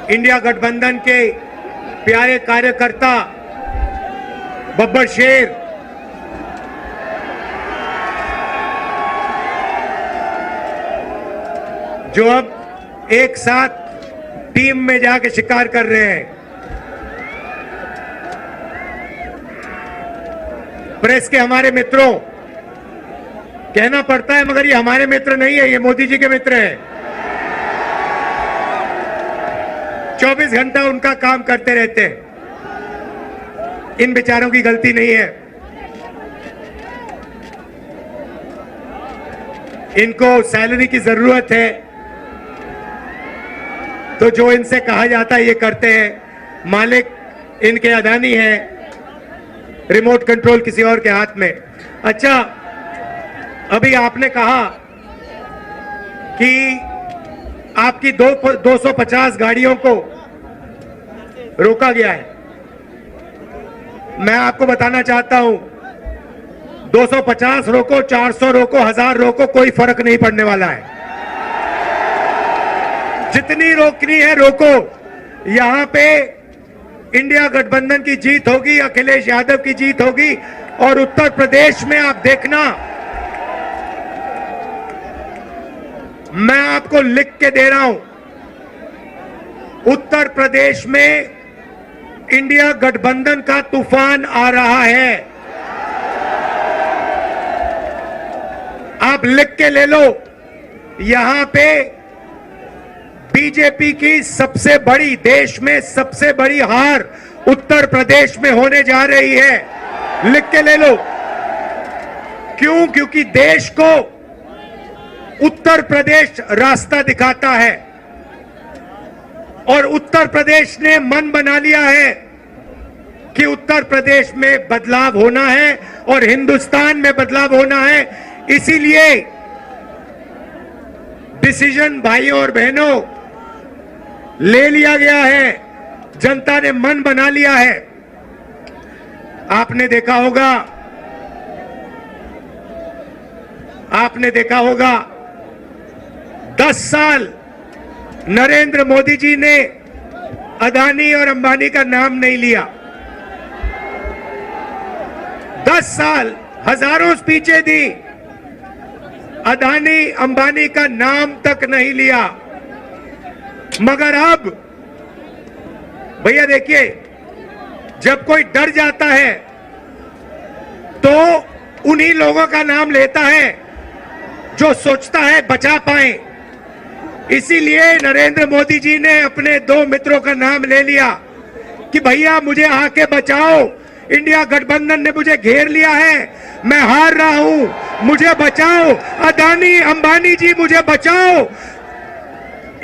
India गठबंधन के प्यारे कार्यकर्ता बब्बर शेर, जो अब एक साथ टीम में जाके शिकार कर रहे हैं। प्रेस के हमारे मित्रों, कहना पड़ता है मगर ये हमारे मित्र नहीं है, ये मोदी जी के मित्र हैं। 24 घंटा उनका काम करते रहते हैं। इन बेचारों की गलती नहीं है। इनको सैलरी की जरूरत है तो जो इनसे कहा जाता है ये करते हैं। मालिक इनके अदानी है, रिमोट कंट्रोल किसी और के हाथ में। अच्छा, अभी आपने कहा कि आपकी 250 गाड़ियों को रोका गया है। मैं आपको बताना चाहता हूं, 250 रोको, 400 रोको, 1000 रोको, कोई फर्क नहीं पड़ने वाला है। जितनी रोकनी है रोको। यहां पे इंडिया गठबंधन की जीत होगी, अखिलेश यादव की जीत होगी। और उत्तर प्रदेश में आप देखना, मैं आपको लिख के दे रहा हूं, उत्तर प्रदेश में इंडिया गठबंधन का तूफान आ रहा है। आप लिख के ले लो। यहां पे बीजेपी की सबसे बड़ी, देश में सबसे बड़ी हार उत्तर प्रदेश में होने जा रही है। लिख के ले लो। क्यों? क्योंकि देश को उत्तर प्रदेश रास्ता दिखाता है और उत्तर प्रदेश ने मन बना लिया है कि उत्तर प्रदेश में बदलाव होना है और हिंदुस्तान में बदलाव होना है। इसीलिए डिसीजन भाइयों और बहनों ले लिया गया है। जनता ने मन बना लिया है। आपने देखा होगा 10 साल नरेंद्र मोदी जी ने अदानी और अंबानी का नाम नहीं लिया। 10 साल हजारों स्पीचें दी, अदानी अंबानी का नाम तक नहीं लिया। मगर अब भैया देखिए, जब कोई डर जाता है तो उन्हीं लोगों का नाम लेता है जो सोचता है बचा पाए। इसीलिए नरेंद्र मोदी जी ने अपने 2 मित्रों का नाम ले लिया कि भैया मुझे आके बचाओ, इंडिया गठबंधन ने मुझे घेर लिया है, मैं हार रहा हूं, मुझे बचाओ, अदानी अंबानी जी मुझे बचाओ।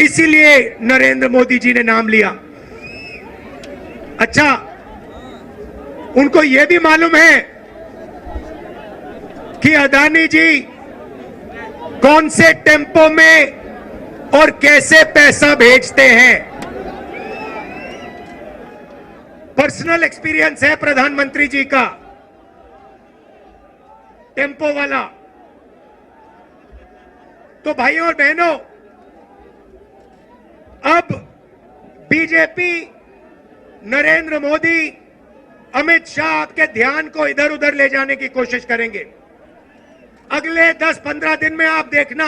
इसीलिए नरेंद्र मोदी जी ने नाम लिया। अच्छा, उनको यह भी मालूम है कि अदानी जी कौन से टेम्पो में और कैसे पैसा भेजते हैं। पर्सनल एक्सपीरियंस है प्रधानमंत्री जी का, टेम्पो वाला। तो भाइयों और बहनों, अब बीजेपी, नरेंद्र मोदी, अमित शाह आपके ध्यान को इधर उधर ले जाने की कोशिश करेंगे। अगले 10-15 दिन में आप देखना,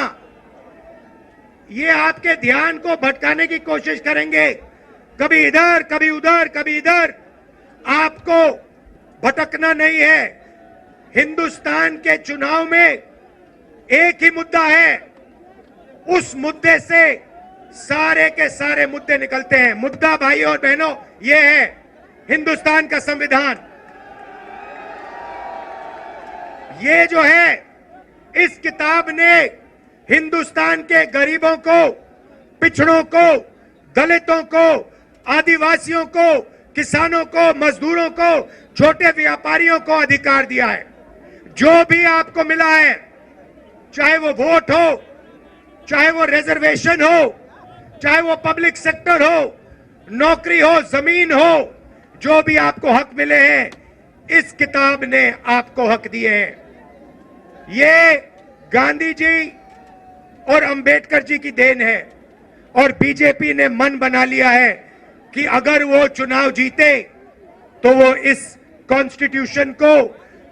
ये आपके ध्यान को भटकाने की कोशिश करेंगे। कभी इधर, कभी उधर, कभी इधर। आपको भटकना नहीं है। हिंदुस्तान के चुनाव में एक ही मुद्दा है, उस मुद्दे से सारे के सारे मुद्दे निकलते हैं। मुद्दा भाइयों और बहनों ये है हिंदुस्तान का संविधान। ये जो है, इस किताब ने हिंदुस्तान के गरीबों को, पिछड़ों को, दलितों को, आदिवासियों को, किसानों को, मजदूरों को, छोटे व्यापारियों को अधिकार दिया है। जो भी आपको मिला है, चाहे वो वोट हो, चाहे वो रिजर्वेशन हो, चाहे वो पब्लिक सेक्टर हो, नौकरी हो, जमीन हो, जो भी आपको हक मिले हैं, इस किताब ने आपको हक दिए हैं। ये गांधी जी और अंबेडकर जी की देन है। और बीजेपी ने मन बना लिया है कि अगर वो चुनाव जीते तो वो इस कॉन्स्टिट्यूशन को,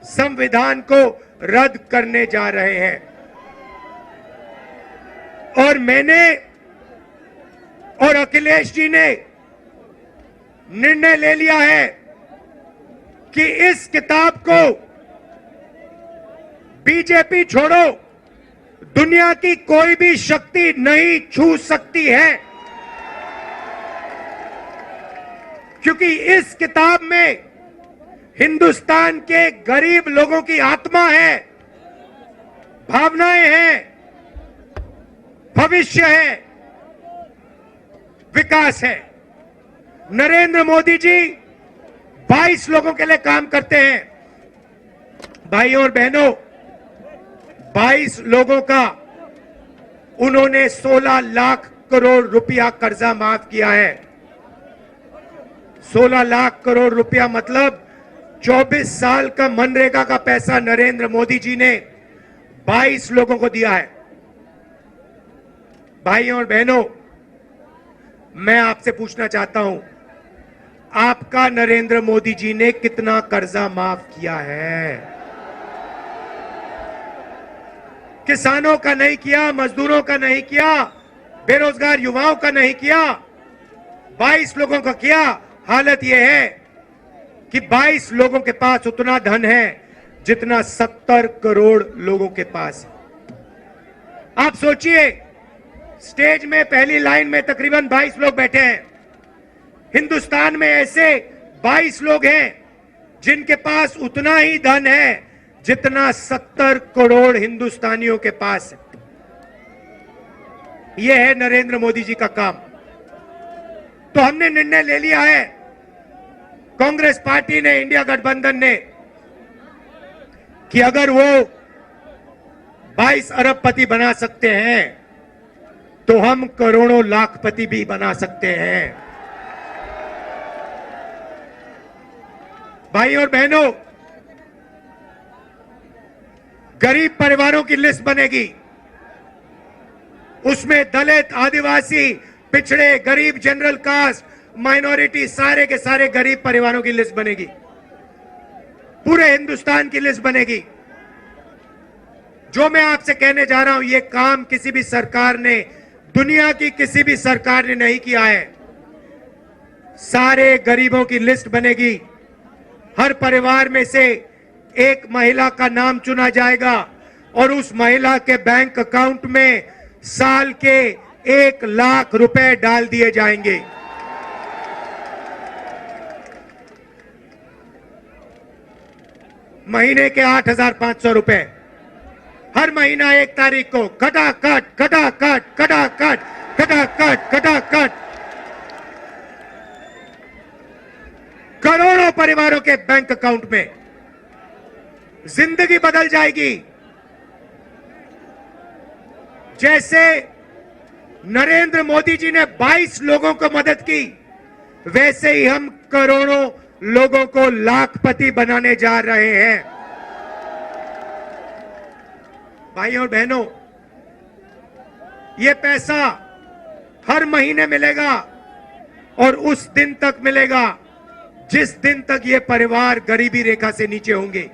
संविधान को रद्द करने जा रहे हैं। और मैंने और अखिलेश जी ने निर्णय ले लिया है कि इस किताब को बीजेपी छोड़ो, दुनिया की कोई भी शक्ति नहीं छू सकती है, क्योंकि इस किताब में हिंदुस्तान के गरीब लोगों की आत्मा है, भावनाएं हैं, भविष्य है, विकास है। नरेंद्र मोदी जी 22 लोगों के लिए काम करते हैं। भाइयों और बहनों, 22 लोगों का उन्होंने 16 लाख करोड़ रुपया कर्जा माफ किया है। 16 लाख करोड़ रुपया मतलब 24 साल का मनरेगा का पैसा नरेंद्र मोदी जी ने 22 लोगों को दिया है। भाइयों और बहनों, मैं आपसे पूछना चाहता हूं, आपका नरेंद्र मोदी जी ने कितना कर्जा माफ किया है? किसानों का नहीं किया, मजदूरों का नहीं किया, बेरोजगार युवाओं का नहीं किया, 22 लोगों का किया। हालत यह है कि 22 लोगों के पास उतना धन है जितना 70 करोड़ लोगों के पास है। आप सोचिए, स्टेज में पहली लाइन में तकरीबन 22 लोग बैठे हैं। हिंदुस्तान में ऐसे 22 लोग हैं जिनके पास उतना ही धन है जितना 70 करोड़ हिंदुस्तानियों के पास है। यह है नरेंद्र मोदी जी का काम। तो हमने निर्णय ले लिया है, कांग्रेस पार्टी ने, इंडिया गठबंधन ने, कि अगर वो 22 अरबपति बना सकते हैं तो हम करोड़ों लाखपति भी बना सकते हैं। भाई और बहनों, गरीब परिवारों की लिस्ट बनेगी। उसमें दलित, आदिवासी, पिछड़े, गरीब, जनरल कास्ट, माइनॉरिटी, सारे के सारे गरीब परिवारों की लिस्ट बनेगी। पूरे हिंदुस्तान की लिस्ट बनेगी। जो मैं आपसे कहने जा रहा हूं, यह काम किसी भी सरकार ने, दुनिया की किसी भी सरकार ने नहीं किया है। सारे गरीबों की लिस्ट बनेगी। हर परिवार में से एक महिला का नाम चुना जाएगा और उस महिला के बैंक अकाउंट में साल के 1 लाख रुपए डाल दिए जाएंगे। महीने के 8,500 रुपए हर महीना 1 तारीख को खटाखट खटाखट खटाखट खटाखट खटाखट करोड़ों परिवारों के बैंक अकाउंट में। जिंदगी बदल जाएगी। जैसे नरेंद्र मोदी जी ने 22 लोगों को मदद की, वैसे ही हम करोड़ों लोगों को लाखपति बनाने जा रहे हैं। भाइयों और बहनों, यह पैसा हर महीने मिलेगा और उस दिन तक मिलेगा जिस दिन तक ये परिवार गरीबी रेखा से नीचे होंगे।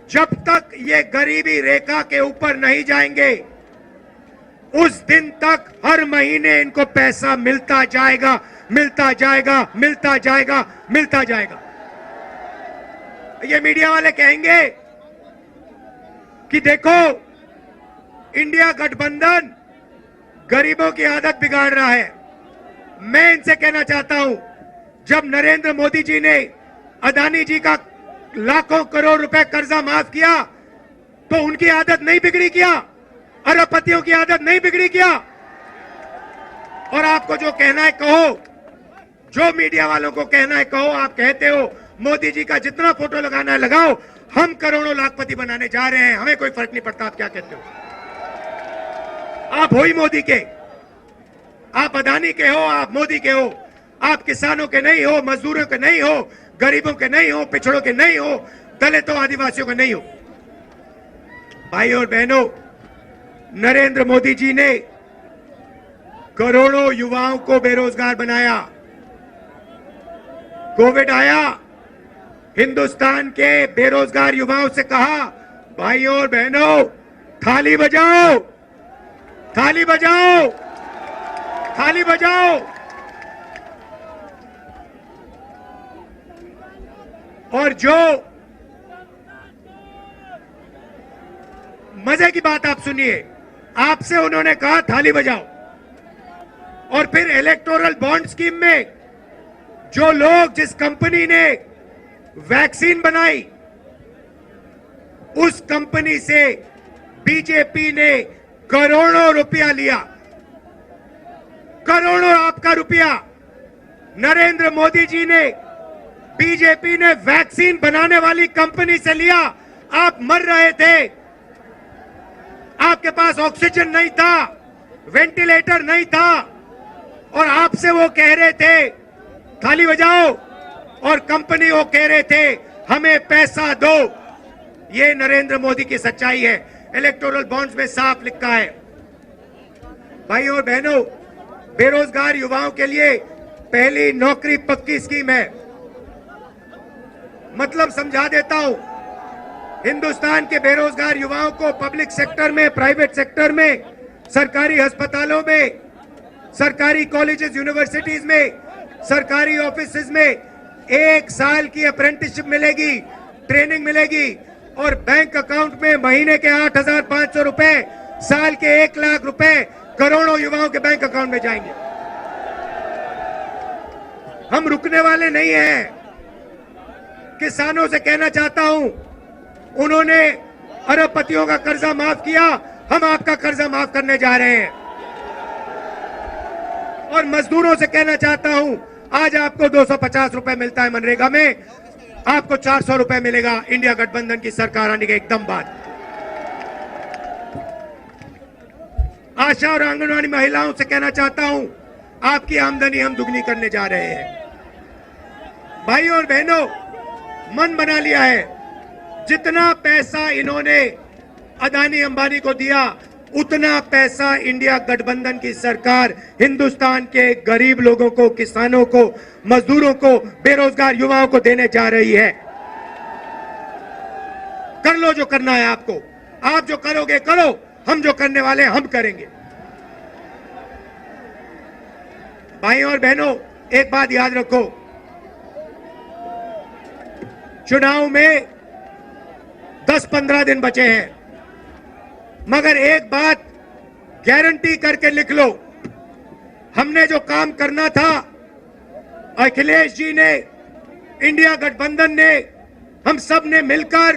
जब तक ये गरीबी रेखा के ऊपर नहीं जाएंगे, उस दिन तक हर महीने इनको पैसा मिलता जाएगा, मिलता जाएगा, मिलता जाएगा, मिलता जाएगा। ये मीडिया वाले कहेंगे कि देखो, इंडिया गठबंधन गरीबों की आदत बिगाड़ रहा है। मैं इनसे कहना चाहता हूं, जब नरेंद्र मोदी जी ने अदानी जी का लाखों करोड़ रुपए कर्जा माफ किया तो उनकी आदत नहीं बिगड़ी क्या? अरबपतियों की आदत नहीं बिगड़ी क्या? और आपको जो कहना है कहो, जो मीडिया वालों को कहना है कहो। आप कहते हो मोदी जी का जितना फोटो लगाना है लगाओ, हम करोड़ों लाखपति बनाने जा रहे हैं, हमें कोई फर्क नहीं पड़ता। आप क्या कहते हो? आप हो ही मोदी के, आप अदानी के हो, आप मोदी के हो। आप किसानों के नहीं हो, मजदूरों के नहीं हो, गरीबों के नहीं हो, पिछड़ों के नहीं हो, दलितों, आदिवासियों के नहीं हो। भाइयों और बहनों, नरेंद्र मोदी जी ने करोड़ों युवाओं को बेरोजगार बनाया। कोविड आया, हिंदुस्तान के बेरोजगार युवाओं से कहा, भाइयों और बहनों, थाली बजाओ, थाली बजाओ, थाली बजाओ। और जो मजे की बात आप सुनिए, आपसे उन्होंने कहा थाली बजाओ, और फिर इलेक्टोरल बॉन्ड स्कीम में जो लोग, जिस कंपनी ने वैक्सीन बनाई, उस कंपनी से बीजेपी ने करोड़ों रुपया लिया। करोड़ों आपका रुपया नरेंद्र मोदी जी ने, बीजेपी ने वैक्सीन बनाने वाली कंपनी से लिया। आप मर रहे थे, आपके पास ऑक्सीजन नहीं था, वेंटिलेटर नहीं था, और आपसे वो कह रहे थे थाली बजाओ, और कंपनी वो कह रहे थे हमें पैसा दो। ये नरेंद्र मोदी की सच्चाई है। इलेक्टोरल बॉन्ड्स में साफ लिखा है। भाइयों और बहनों, बेरोजगार युवाओं के लिए पहली नौकरी पक्की स्कीम है। मतलब समझा देता हूं, हिंदुस्तान के बेरोजगार युवाओं को पब्लिक सेक्टर में, प्राइवेट सेक्टर में, सरकारी अस्पतालों में, सरकारी कॉलेजेस, यूनिवर्सिटीज में, सरकारी ऑफिसेज में 1 साल की अप्रेंटिसशिप मिलेगी, ट्रेनिंग मिलेगी, और बैंक अकाउंट में महीने के 8,500 रुपए, साल के 1 लाख रुपए करोड़ों युवाओं के बैंक अकाउंट में जाएंगे। हम रुकने वाले नहीं हैं। किसानों से कहना चाहता हूं, उन्होंने अरबपतियों का कर्जा माफ किया, हम आपका कर्जा माफ करने जा रहे हैं। और मजदूरों से कहना चाहता हूं, आज आपको 250 रुपए मिलता है मनरेगा में, आपको 400 रुपए मिलेगा इंडिया गठबंधन की सरकार आने के एकदम बाद। आशा और आंगनवाड़ी महिलाओं से कहना चाहता हूं, आपकी आमदनी हम दुगनी करने जा रहे हैं। भाइयों और बहनों, मन बना लिया है, जितना पैसा इन्होंने अदानी अंबानी को दिया, उतना पैसा इंडिया गठबंधन की सरकार हिंदुस्तान के गरीब लोगों को, किसानों को, मजदूरों को, बेरोजगार युवाओं को देने जा रही है। कर लो जो करना है आपको, आप जो करोगे करो, हम जो करने वाले हम करेंगे। भाइयों और बहनों, एक बात याद रखो, चुनाव में 10-15 दिन बचे हैं, मगर एक बात गारंटी करके लिख लो, हमने जो काम करना था, अखिलेश जी ने, इंडिया गठबंधन ने, हम सब ने मिलकर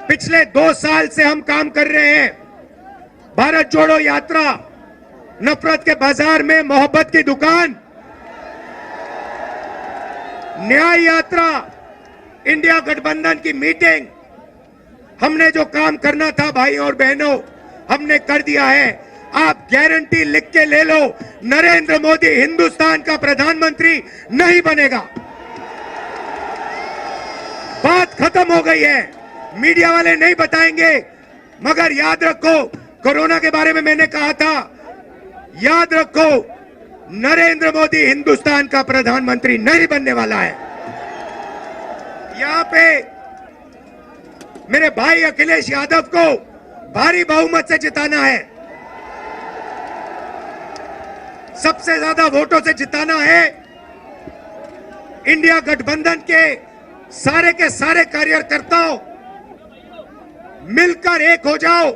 पिछले 2 साल से हम काम कर रहे हैं। भारत जोड़ो यात्रा, नफरत के बाजार में मोहब्बत की दुकान, न्याय यात्रा, इंडिया गठबंधन की मीटिंग, हमने जो काम करना था भाइयों और बहनों, हमने कर दिया है। आप गारंटी लिख के ले लो, नरेंद्र मोदी हिंदुस्तान का प्रधानमंत्री नहीं बनेगा। बात खत्म हो गई है, मीडिया वाले नहीं बताएंगे, मगर याद रखो, कोरोना के बारे में मैंने कहा था, याद रखो, नरेंद्र मोदी हिंदुस्तान का प्रधानमंत्री नहीं बनने वाला है। यहां पे मेरे भाई अखिलेश यादव को भारी बहुमत से जिताना है, सबसे ज्यादा वोटों से जिताना है। इंडिया गठबंधन के सारे कार्यकर्ताओं मिलकर एक हो जाओ।